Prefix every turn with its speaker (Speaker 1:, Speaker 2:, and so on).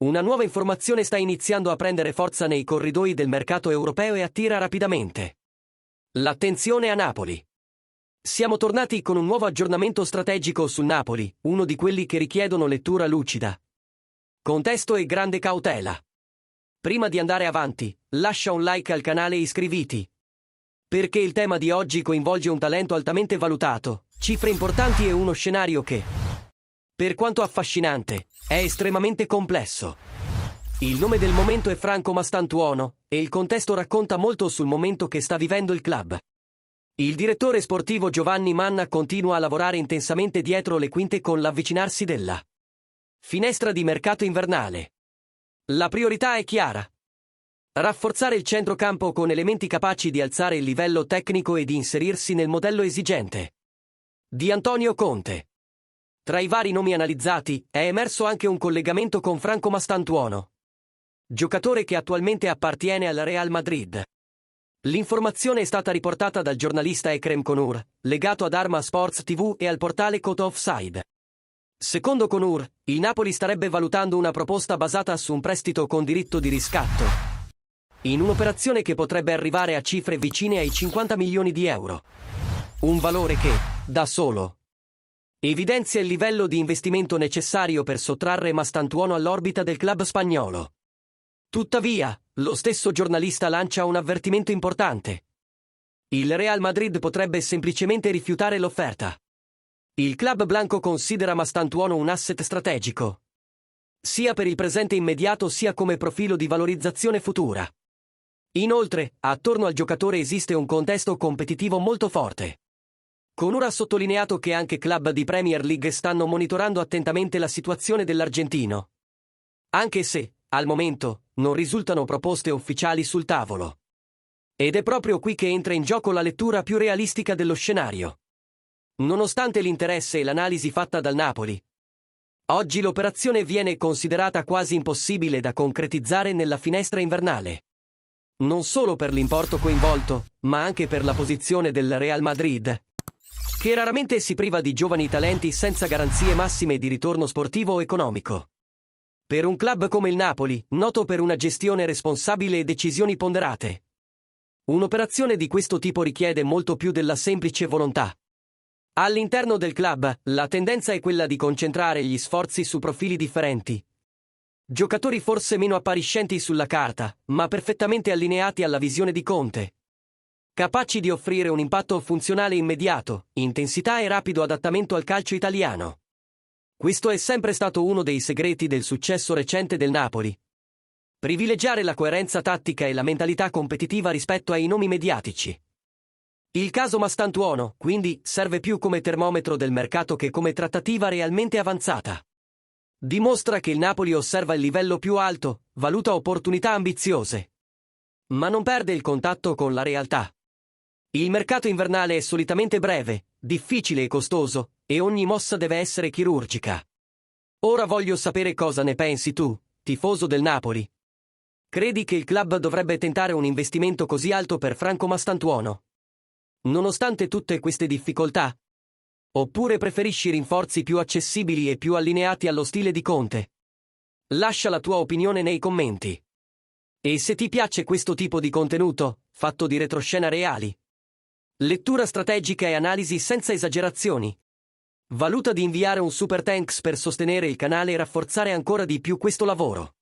Speaker 1: Una nuova informazione sta iniziando a prendere forza nei corridoi del mercato europeo e attira rapidamente l'attenzione a Napoli. Siamo tornati con un nuovo aggiornamento strategico sul Napoli, uno di quelli che richiedono lettura lucida, contesto e grande cautela. Prima di andare avanti, lascia un like al canale e iscriviti, perché il tema di oggi coinvolge un talento altamente valutato, cifre importanti e uno scenario che, per quanto affascinante, è estremamente complesso. Il nome del momento è Franco Mastantuono, e il contesto racconta molto sul momento che sta vivendo il club. Il direttore sportivo Giovanni Manna continua a lavorare intensamente dietro le quinte con l'avvicinarsi della finestra di mercato invernale. La priorità è chiara: rafforzare il centrocampo con elementi capaci di alzare il livello tecnico e di inserirsi nel modello esigente di Antonio Conte. Tra i vari nomi analizzati, è emerso anche un collegamento con Franco Mastantuono, giocatore che attualmente appartiene al Real Madrid. L'informazione è stata riportata dal giornalista Ekrem Konur, legato ad Arma Sports TV e al portale Coto Offside. Secondo Konur, il Napoli starebbe valutando una proposta basata su un prestito con diritto di riscatto, in un'operazione che potrebbe arrivare a cifre vicine ai 50 milioni di euro. Un valore che, da solo, evidenzia il livello di investimento necessario per sottrarre Mastantuono all'orbita del club spagnolo. Tuttavia, lo stesso giornalista lancia un avvertimento importante. Il Real Madrid potrebbe semplicemente rifiutare l'offerta. Il club blanco considera Mastantuono un asset strategico, sia per il presente immediato sia come profilo di valorizzazione futura. Inoltre, attorno al giocatore esiste un contesto competitivo molto forte. Konur ha sottolineato che anche club di Premier League stanno monitorando attentamente la situazione dell'argentino, anche se, al momento, non risultano proposte ufficiali sul tavolo. Ed è proprio qui che entra in gioco la lettura più realistica dello scenario. Nonostante l'interesse e l'analisi fatta dal Napoli, oggi l'operazione viene considerata quasi impossibile da concretizzare nella finestra invernale. Non solo per l'importo coinvolto, ma anche per la posizione del Real Madrid, che raramente si priva di giovani talenti senza garanzie massime di ritorno sportivo o economico. Per un club come il Napoli, noto per una gestione responsabile e decisioni ponderate, un'operazione di questo tipo richiede molto più della semplice volontà. All'interno del club, la tendenza è quella di concentrare gli sforzi su profili differenti. Giocatori forse meno appariscenti sulla carta, ma perfettamente allineati alla visione di Conte, capaci di offrire un impatto funzionale immediato, intensità e rapido adattamento al calcio italiano. Questo è sempre stato uno dei segreti del successo recente del Napoli. Privilegiare la coerenza tattica e la mentalità competitiva rispetto ai nomi mediatici. Il caso Mastantuono, quindi, serve più come termometro del mercato che come trattativa realmente avanzata. Dimostra che il Napoli osserva il livello più alto, valuta opportunità ambiziose, ma non perde il contatto con la realtà. Il mercato invernale è solitamente breve, difficile e costoso, e ogni mossa deve essere chirurgica. Ora voglio sapere cosa ne pensi tu, tifoso del Napoli. Credi che il club dovrebbe tentare un investimento così alto per Franco Mastantuono, nonostante tutte queste difficoltà? Oppure preferisci rinforzi più accessibili e più allineati allo stile di Conte? Lascia la tua opinione nei commenti. E se ti piace questo tipo di contenuto, fatto di retroscena reali, lettura strategica e analisi senza esagerazioni, valuta di inviare un super thanks per sostenere il canale e rafforzare ancora di più questo lavoro.